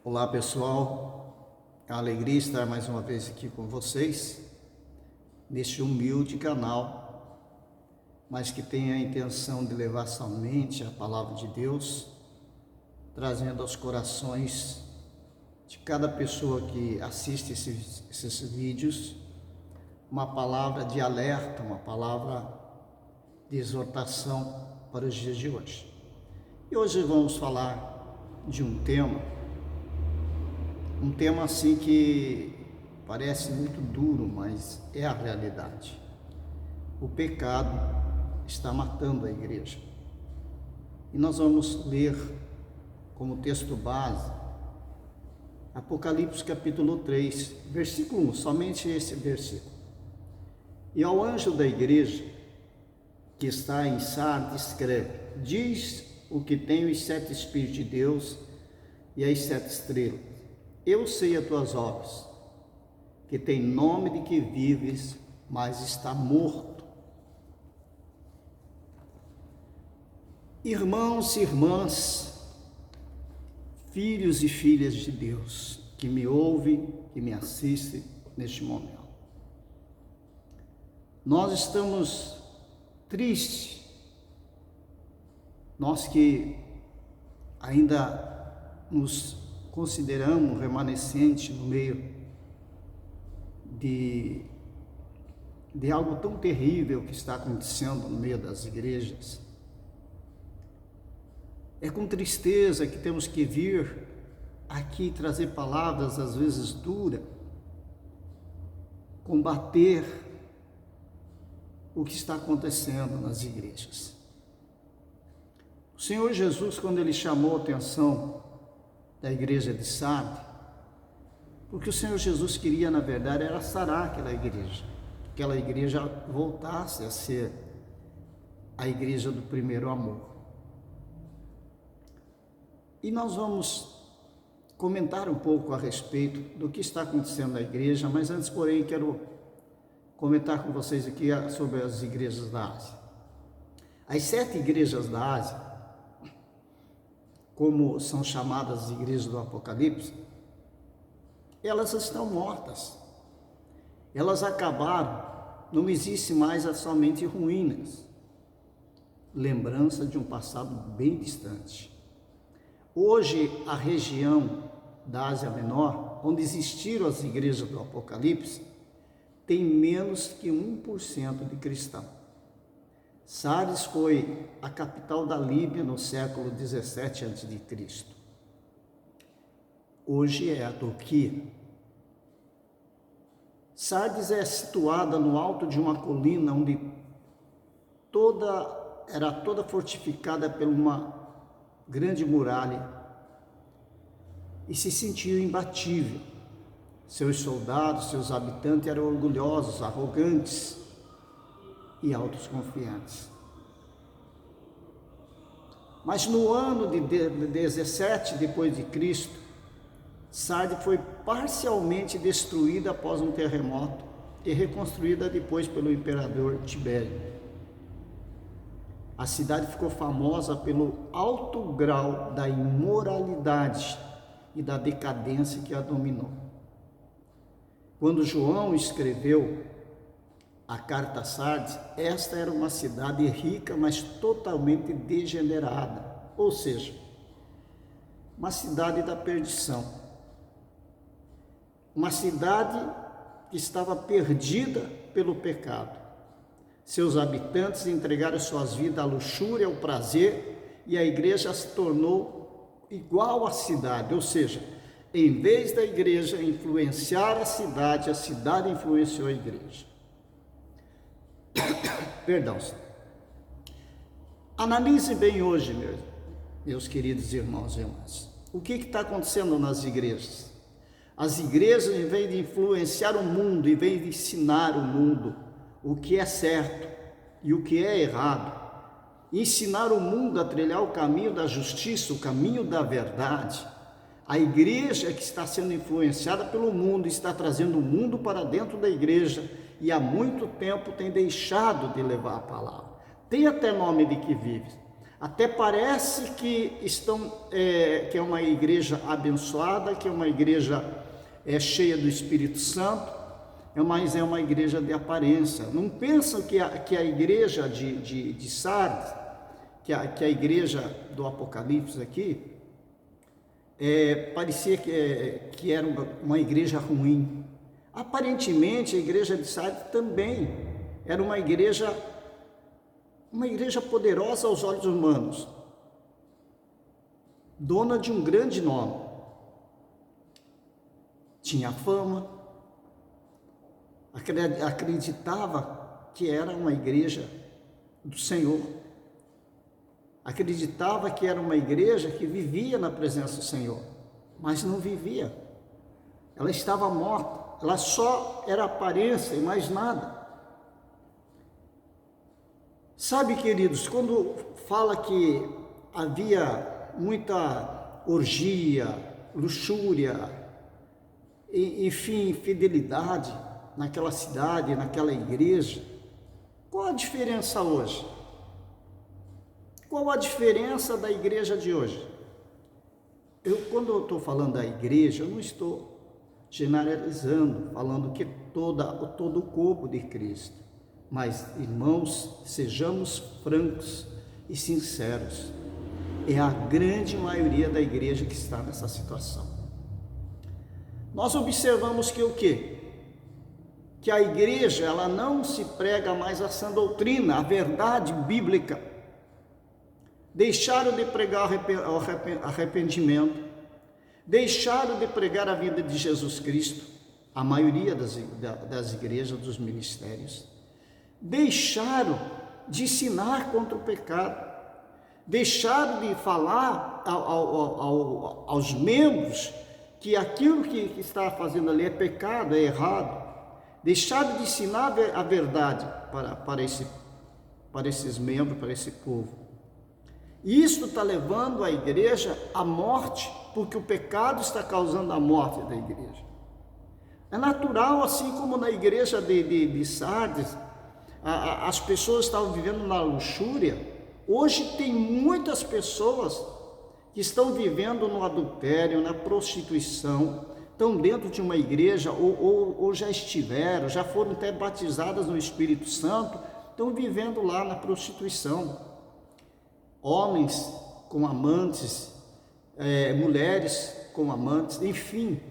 Olá pessoal, é uma alegria estar mais uma vez aqui com vocês, neste humilde canal, mas que tem a intenção de levar somente a palavra de Deus, trazendo aos corações de cada pessoa que assiste esses vídeos, uma palavra de alerta, uma palavra de exortação para os dias de hoje. E hoje vamos falar de um tema assim que parece muito duro, mas é a realidade. O pecado está matando a igreja. E nós vamos ler como texto base Apocalipse capítulo 3, versículo 1, somente esse versículo. E ao anjo da igreja que está em Sardes escreve: diz o que tem os 7 Espíritos de Deus e as 7 estrelas. Eu sei as tuas obras, que tem nome de que vives, mas está morto. Irmãos e irmãs, filhos e filhas de Deus, que me ouvem, que me assistem neste momento. Nós estamos tristes, nós que ainda nos consideramos remanescente no meio de algo tão terrível que está acontecendo no meio das igrejas. É com tristeza que temos que vir aqui trazer palavras às vezes duras, combater o que está acontecendo nas igrejas. O Senhor Jesus, quando Ele chamou a atenção da igreja de Sardes, porque o Senhor Jesus queria, na verdade, era sarar aquela igreja voltasse a ser a igreja do primeiro amor. E nós vamos comentar um pouco a respeito do que está acontecendo na igreja, mas antes, porém, quero comentar com vocês aqui sobre as igrejas da Ásia. As 7 igrejas da Ásia, como são chamadas as igrejas do Apocalipse, elas estão mortas, elas acabaram, não existe mais somente ruínas, lembrança de um passado bem distante. Hoje, a região da Ásia Menor, onde existiram as igrejas do Apocalipse, tem menos que 1% de cristãos. Sardes foi a capital da Líbia no século 17 a.C. Hoje é a Turquia. Sardes é situada no alto de uma colina onde era toda fortificada por uma grande muralha e se sentia imbatível. Seus soldados, seus habitantes eram orgulhosos, arrogantes e autoconfiantes. Mas no ano de 17 depois de Cristo, Sardes foi parcialmente destruída após um terremoto e reconstruída depois pelo imperador Tibério. A cidade ficou famosa pelo alto grau da imoralidade e da decadência que a dominou. Quando João escreveu a carta a Sardes, esta era uma cidade rica, mas totalmente degenerada, ou seja, uma cidade da perdição, uma cidade que estava perdida pelo pecado. Seus habitantes entregaram suas vidas à luxúria, ao prazer, e a igreja se tornou igual à cidade, ou seja, em vez da igreja influenciar a cidade influenciou a igreja. Perdão. Analise bem hoje, meus queridos irmãos e irmãs. O que está acontecendo nas igrejas? As igrejas, em vez de influenciar o mundo, em vez de ensinar o mundo o que é certo e o que é errado, ensinar o mundo a trilhar o caminho da justiça, o caminho da verdade, a igreja que está sendo influenciada pelo mundo, está trazendo o mundo para dentro da igreja e há muito tempo tem deixado de levar a palavra. Tem até nome de que vive. Até parece que que é uma igreja abençoada, que é uma igreja cheia do Espírito Santo, mas é uma igreja de aparência. Não pensam que a igreja de Sardes, que a igreja do Apocalipse aqui, parecia que era uma igreja ruim. Aparentemente a igreja de Sardes também era uma igreja poderosa aos olhos humanos, dona de um grande nome, tinha fama, acreditava que era uma igreja do Senhor, acreditava que era uma igreja que vivia na presença do Senhor, mas não vivia, ela estava morta, ela só era aparência e mais nada. Sabe, queridos, quando fala que havia muita orgia, luxúria, enfim, infidelidade naquela cidade, naquela igreja, qual a diferença hoje? Qual a diferença da igreja de hoje? Quando eu estou falando da igreja, eu não estou generalizando, falando que todo o corpo de Cristo. Mas, irmãos, sejamos francos e sinceros, é a grande maioria da igreja que está nessa situação. Nós observamos que o quê? Que a igreja, ela não se prega mais a sã doutrina, a verdade bíblica. Deixaram de pregar o arrependimento, deixaram de pregar a vida de Jesus Cristo, a maioria das igrejas, dos ministérios. Deixaram de ensinar contra o pecado, deixaram de falar aos membros que aquilo que está fazendo ali é pecado, é errado, deixaram de ensinar a verdade para esses membros, para esse povo. Isso está levando a igreja à morte, porque o pecado está causando a morte da igreja. É natural, assim como na igreja de Sardes, as pessoas estavam vivendo na luxúria. Hoje tem muitas pessoas que estão vivendo no adultério, na prostituição, estão dentro de uma igreja ou já estiveram, já foram até batizadas no Espírito Santo, estão vivendo lá na prostituição. Homens com amantes, mulheres com amantes, enfim,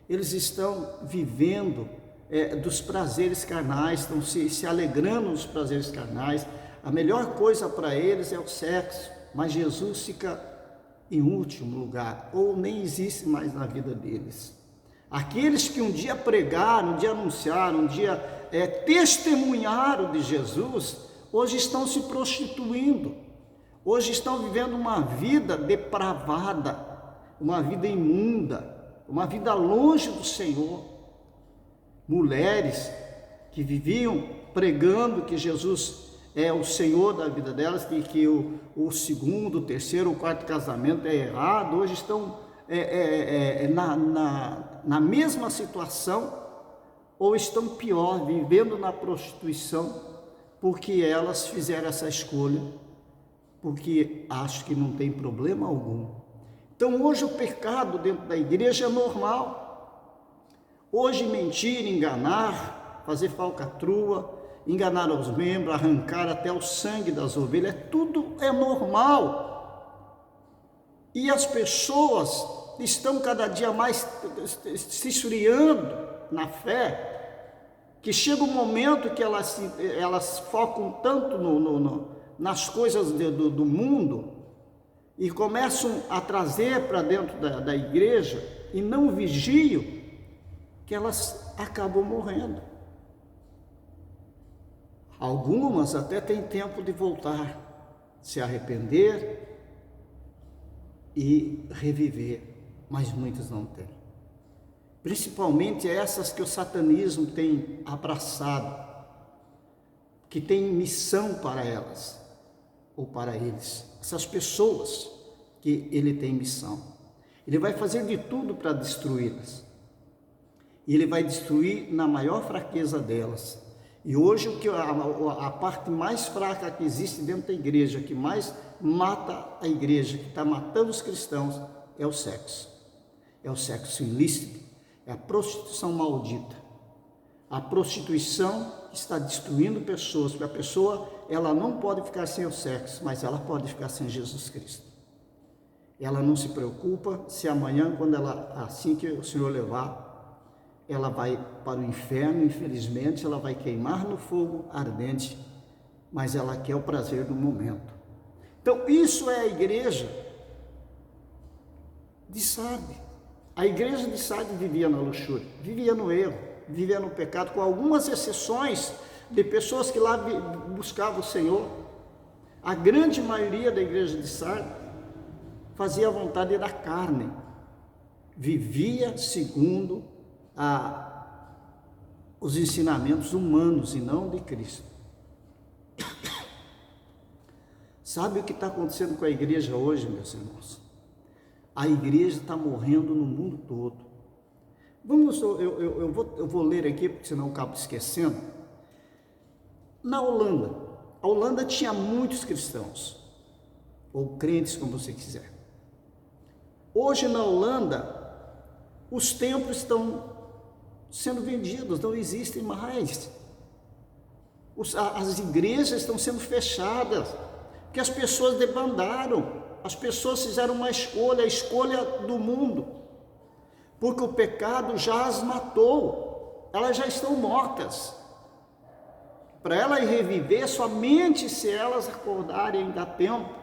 eles estão vivendo dos prazeres carnais, estão se alegrando dos prazeres carnais. A melhor coisa para eles é o sexo, mas Jesus fica em último lugar, ou nem existe mais na vida deles. Aqueles que um dia pregaram, um dia anunciaram, um dia testemunharam de Jesus, hoje estão se prostituindo, hoje estão vivendo uma vida depravada, uma vida imunda, uma vida longe do Senhor. Mulheres que viviam pregando que Jesus é o Senhor da vida delas, que o segundo, o terceiro, o quarto casamento é errado, hoje estão na mesma situação, ou estão pior, vivendo na prostituição, porque elas fizeram essa escolha, porque acham que não tem problema algum. Então hoje o pecado dentro da igreja é normal. Hoje mentir, enganar, fazer falcatrua, enganar os membros, arrancar até o sangue das ovelhas, tudo é normal. E as pessoas estão cada dia mais se esfriando na fé, que chega um momento que elas focam tanto nas coisas do mundo e começam a trazer para dentro da igreja e não vigiam, que elas acabam morrendo. Algumas até têm tempo de voltar, se arrepender e reviver, mas muitas não têm. Principalmente essas que o satanismo tem abraçado, que tem missão para elas, ou para eles, essas pessoas que ele tem missão. Ele vai fazer de tudo para destruí-las. E ele vai destruir na maior fraqueza delas. E hoje a parte mais fraca que existe dentro da igreja, que mais mata a igreja, que está matando os cristãos, é o sexo. É o sexo ilícito, é a prostituição maldita. A prostituição está destruindo pessoas, porque a pessoa ela não pode ficar sem o sexo, mas ela pode ficar sem Jesus Cristo. Ela não se preocupa se amanhã, assim que o Senhor levar, ela vai para o inferno, infelizmente, ela vai queimar no fogo ardente, mas ela quer o prazer do momento. Então, isso é a igreja de Sardes. A igreja de Sardes vivia na luxúria, vivia no erro, vivia no pecado, com algumas exceções de pessoas que lá buscavam o Senhor. A grande maioria da igreja de Sardes fazia a vontade da carne, vivia segundo os ensinamentos humanos e não de Cristo. Sabe o que está acontecendo com a igreja hoje, meus irmãos? A igreja está morrendo no mundo todo. Eu vou ler aqui, porque senão eu acabo esquecendo. Na Holanda, a Holanda tinha muitos cristãos, ou crentes, como você quiser. Hoje na Holanda, os templos estão sendo vendidos, não existem mais. As igrejas estão sendo fechadas, porque as pessoas debandaram, as pessoas fizeram uma escolha, a escolha do mundo, porque o pecado já as matou, elas já estão mortas. Para elas reviver, somente se elas acordarem, dá tempo,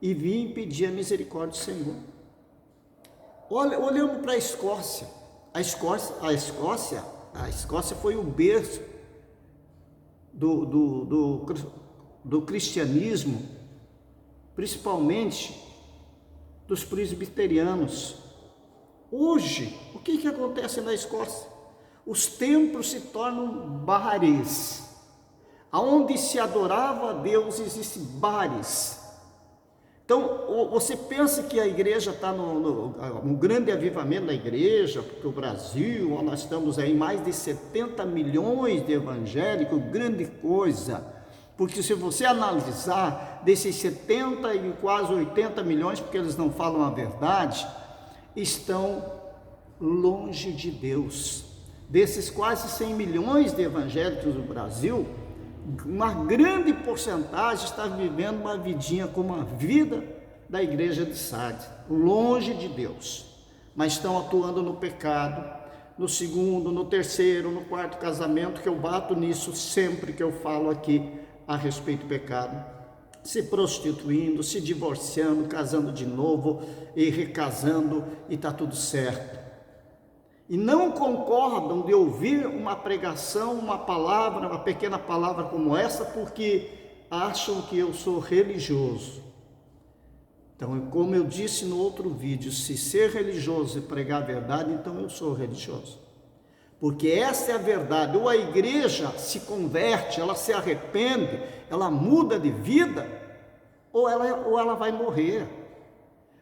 e virem pedir a misericórdia do Senhor. Olhando para a Escócia, a Escócia foi o berço do cristianismo, principalmente dos presbiterianos. Hoje, o que acontece na Escócia? Os templos se tornam bares. Aonde se adorava a Deus, existem bares. Então, você pensa que a igreja está um grande avivamento da igreja, porque o Brasil, nós estamos aí mais de 70 milhões de evangélicos, grande coisa, porque se você analisar, desses 70 e quase 80 milhões, porque eles não falam a verdade, estão longe de Deus. Desses quase 100 milhões de evangélicos no Brasil, uma grande porcentagem está vivendo uma vidinha como a vida da igreja de Sardes, longe de Deus, mas estão atuando no pecado, no segundo, no terceiro, no quarto casamento, que eu bato nisso sempre que eu falo aqui a respeito do pecado, se prostituindo, se divorciando, casando de novo e recasando, e está tudo certo. E não concordam de ouvir uma pregação, uma palavra, uma pequena palavra como essa, porque acham que eu sou religioso. Então, como eu disse no outro vídeo, se ser religioso e pregar a verdade, então eu sou religioso. Porque essa é a verdade. Ou a igreja se converte, ela se arrepende, ela muda de vida, ou ela vai morrer.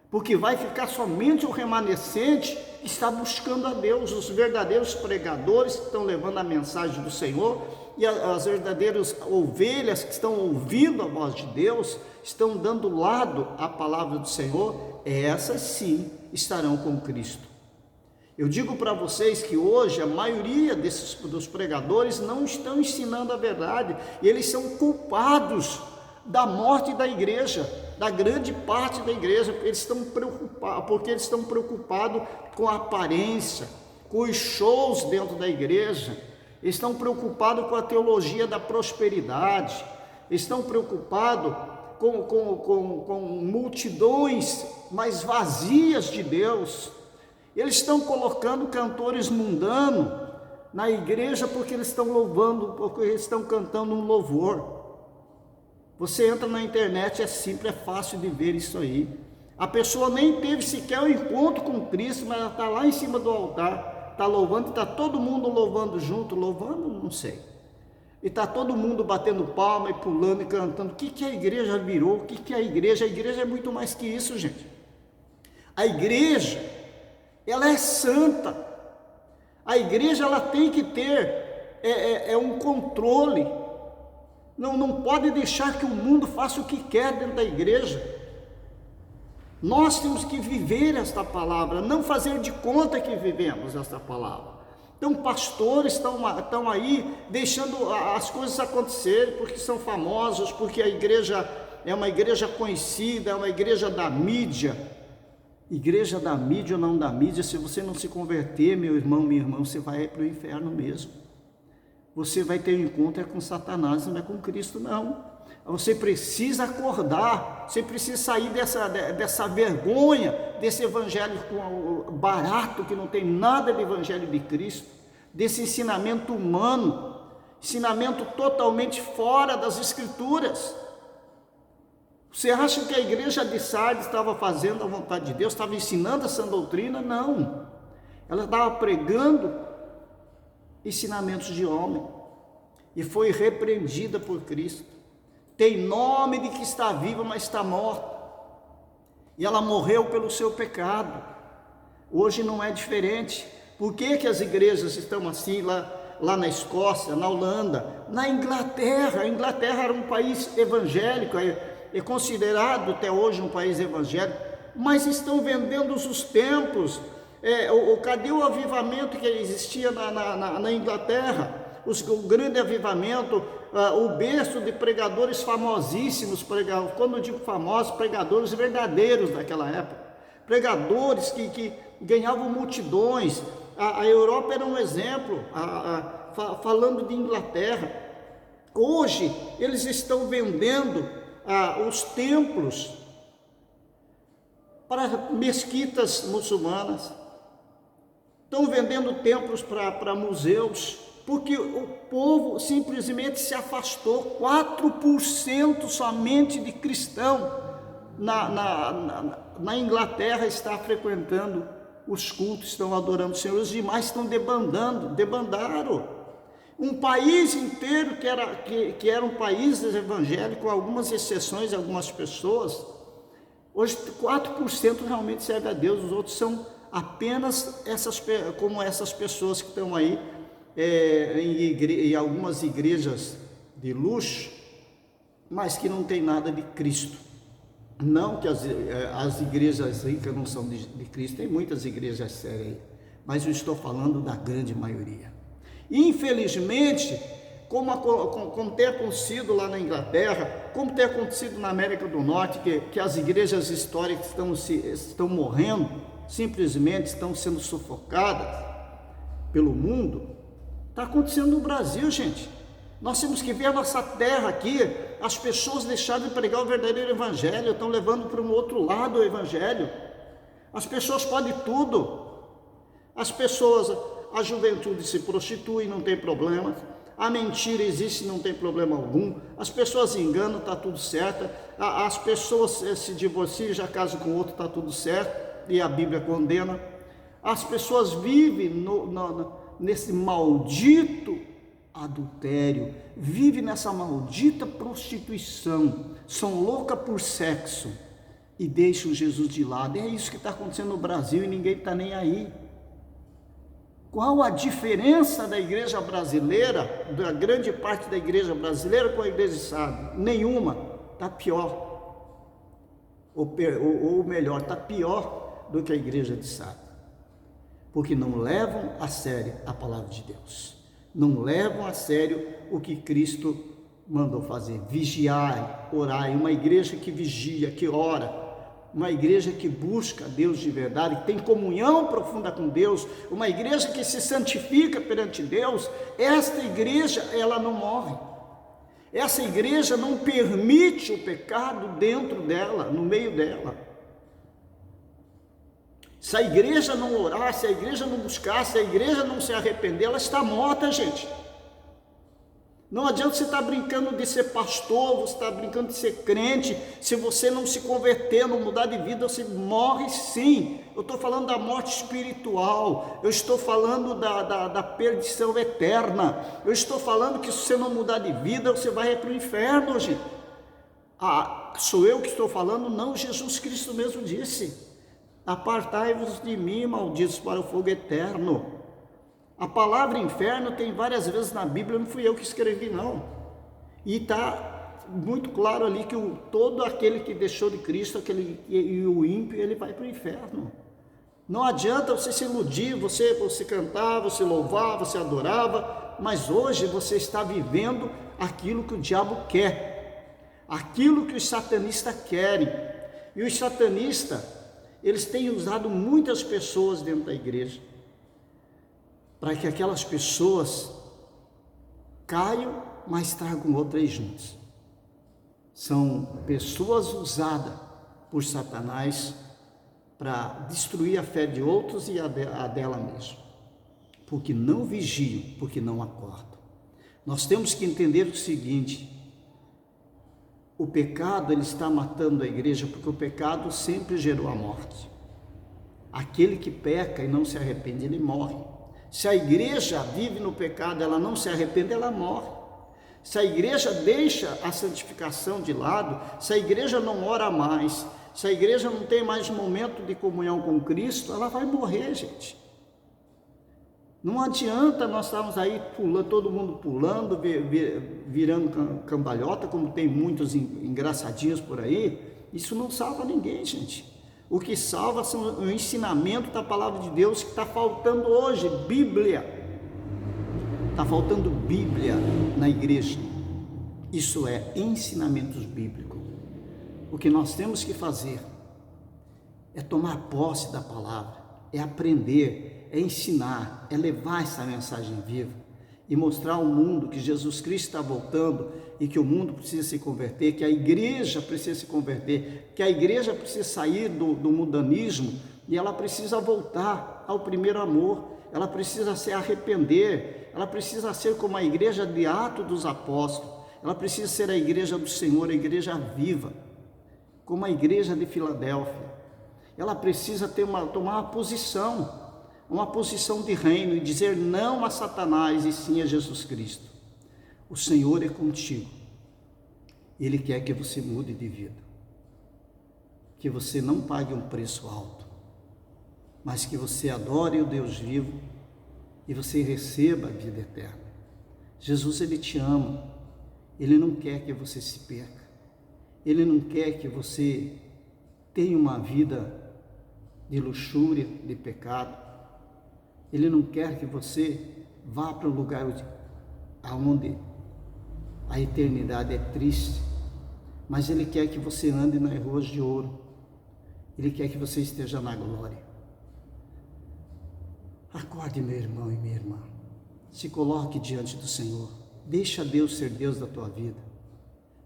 Porque vai ficar somente o remanescente que está buscando a Deus, os verdadeiros pregadores que estão levando a mensagem do Senhor, e as verdadeiras ovelhas que estão ouvindo a voz de Deus, estão dando lado à palavra do Senhor, essas sim estarão com Cristo. Eu digo para vocês que hoje a maioria dos pregadores não estão ensinando a verdade, e eles são culpados da morte da igreja, da grande parte da igreja, porque eles estão preocupados com a aparência, com os shows dentro da igreja, estão preocupados com a teologia da prosperidade, estão preocupados com multidões mais vazias de Deus. Eles estão colocando cantores mundanos na igreja porque eles estão louvando, porque eles estão cantando um louvor. Você entra na internet, é simples, é fácil de ver isso aí. A pessoa nem teve sequer um encontro com Cristo, mas ela está lá em cima do altar, está louvando, está todo mundo louvando junto, louvando, não sei. E está todo mundo batendo palma e pulando e cantando. O que a igreja virou? O que é a igreja? A igreja é muito mais que isso, gente. A igreja, ela é santa. A igreja, ela tem que ter é um controle. Não pode deixar que o mundo faça o que quer dentro da igreja. Nós temos que viver esta palavra, não fazer de conta que vivemos esta palavra. Então, pastores estão aí deixando as coisas acontecerem porque são famosos, porque a igreja é uma igreja conhecida, é uma igreja da mídia. Igreja da mídia ou não da mídia, se você não se converter, meu irmão, minha irmã, você vai para o inferno mesmo. Você vai ter um encontro com Satanás, não é com Cristo, não. Você precisa acordar, você precisa sair dessa vergonha, desse evangelho barato, que não tem nada de evangelho de Cristo, desse ensinamento humano, ensinamento totalmente fora das Escrituras. Você acha que a igreja de Sardes estava fazendo a vontade de Deus, estava ensinando essa doutrina? Não, ela estava pregando ensinamentos de homem, e foi repreendida por Cristo. Tem nome de que está viva, mas está morta, e ela morreu pelo seu pecado. Hoje não é diferente. Por que as igrejas estão assim lá na Escócia, na Holanda, na Inglaterra? A Inglaterra era um país evangélico, é considerado até hoje um país evangélico, mas estão vendendo os templos. Cadê o avivamento que existia na Inglaterra? O grande avivamento, o berço de pregadores famosíssimos, quando eu digo famosos, pregadores verdadeiros daquela época, pregadores que ganhavam multidões. A Europa era um exemplo, falando de Inglaterra. Hoje eles estão vendendo os templos para mesquitas muçulmanas, estão vendendo templos para museus, porque o povo simplesmente se afastou. 4% somente de cristão na Inglaterra está frequentando os cultos, estão adorando o Senhor. Os demais estão debandaram. Um país inteiro que era um país evangélico, com algumas exceções, algumas pessoas, hoje 4% realmente serve a Deus, os outros são apenas como essas pessoas que estão aí em algumas igrejas de luxo, mas que não tem nada de Cristo. Não que as igrejas ricas não são de Cristo, tem muitas igrejas sérias aí, mas eu estou falando da grande maioria. Infelizmente, como tem acontecido lá na Inglaterra, como tem acontecido na América do Norte, que as igrejas históricas estão morrendo, simplesmente estão sendo sufocadas pelo mundo, está acontecendo no Brasil, gente. Nós temos que ver a nossa terra aqui. As pessoas deixaram de pregar o verdadeiro evangelho, estão levando para um outro lado o evangelho. As pessoas podem tudo. A juventude se prostitui, não tem problema. A mentira existe, não tem problema algum. As pessoas enganam, está tudo certo. As pessoas se divorciam, já casam com outro, está tudo certo. E a Bíblia condena. As pessoas vivem nesse maldito adultério, vivem nessa maldita prostituição, são loucas por sexo e deixam Jesus de lado. É isso que está acontecendo no Brasil e ninguém está nem aí. Qual a diferença da igreja brasileira, da grande parte da igreja brasileira com a igreja de Sardes? Nenhuma, está pior, ou melhor, está pior do que a igreja de Sardes, porque não levam a sério a palavra de Deus, não levam a sério o que Cristo mandou fazer: vigiar, orar. Uma igreja que vigia, que ora, uma igreja que busca Deus de verdade, que tem comunhão profunda com Deus, uma igreja que se santifica perante Deus. Esta igreja, ela não morre. Essa igreja não permite o pecado dentro dela, no meio dela. Se a igreja não orar, se a igreja não buscar, se a igreja não se arrepender, ela está morta, gente. Não adianta você estar brincando de ser pastor, você está brincando de ser crente. Se você não se converter, não mudar de vida, você morre sim. Eu estou falando da morte espiritual, eu estou falando da perdição eterna, eu estou falando que se você não mudar de vida, você vai para o inferno, gente. Sou eu que estou falando? Não, Jesus Cristo mesmo disse: apartai-vos de mim, malditos, para o fogo eterno. A palavra inferno tem várias vezes na Bíblia, não fui eu que escrevi não. E está muito claro ali que todo aquele que deixou de Cristo, e o ímpio, ele vai para o inferno. Não adianta você se iludir, você cantar, você louvar, você adorava, mas hoje você está vivendo aquilo que o diabo quer, aquilo que os satanistas querem. E os satanistas, eles têm usado muitas pessoas dentro da igreja, para que aquelas pessoas caiam, mas tragam outras juntas. São pessoas usadas por Satanás para destruir a fé de outros e a dela mesmo, porque não vigiam, porque não acordam. Nós temos que entender o seguinte: o pecado, ele está matando a igreja, porque o pecado sempre gerou a morte. Aquele que peca e não se arrepende, ele morre. Se a igreja vive no pecado, ela não se arrepende, ela morre. Se a igreja deixa a santificação de lado, se a igreja não ora mais, se a igreja não tem mais momento de comunhão com Cristo, ela vai morrer, gente. Não adianta nós estarmos aí pulando, todo mundo pulando, virando cambalhota, como tem muitos engraçadinhos por aí. Isso não salva ninguém, gente. O que salva são o ensinamento da palavra de Deus, que está faltando hoje, Bíblia. Está faltando Bíblia na igreja. Isso é ensinamentos bíblicos. O que nós temos que fazer é tomar posse da palavra, é aprender, é ensinar, é levar essa mensagem viva e mostrar ao mundo que Jesus Cristo está voltando e que o mundo precisa se converter, que a igreja precisa se converter, que a igreja precisa sair do mundanismo e ela precisa voltar ao primeiro amor, ela precisa se arrepender, ela precisa ser como a igreja de Atos dos Apóstolos, ela precisa ser a igreja do Senhor, a igreja viva, como a igreja de Filadélfia. Ela precisa tomar uma posição de reino e dizer não a Satanás e sim a Jesus Cristo. O Senhor é contigo. Ele quer que você mude de vida, que você não pague um preço alto, mas que você adore o Deus vivo e você receba a vida eterna. Jesus, ele te ama, ele não quer que você se perca, ele não quer que você tenha uma vida de luxúria, de pecado. Ele não quer que você vá para um lugar onde a eternidade é triste, mas ele quer que você ande nas ruas de ouro, ele quer que você esteja na glória. Acorde, meu irmão e minha irmã, se coloque diante do Senhor, deixa Deus ser Deus da tua vida,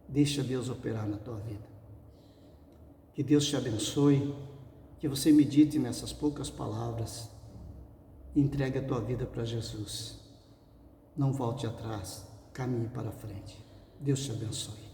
deixa Deus operar na tua vida. Que Deus te abençoe, que você medite nessas poucas palavras, entregue a tua vida para Jesus, não volte atrás, caminhe para frente. Deus te abençoe.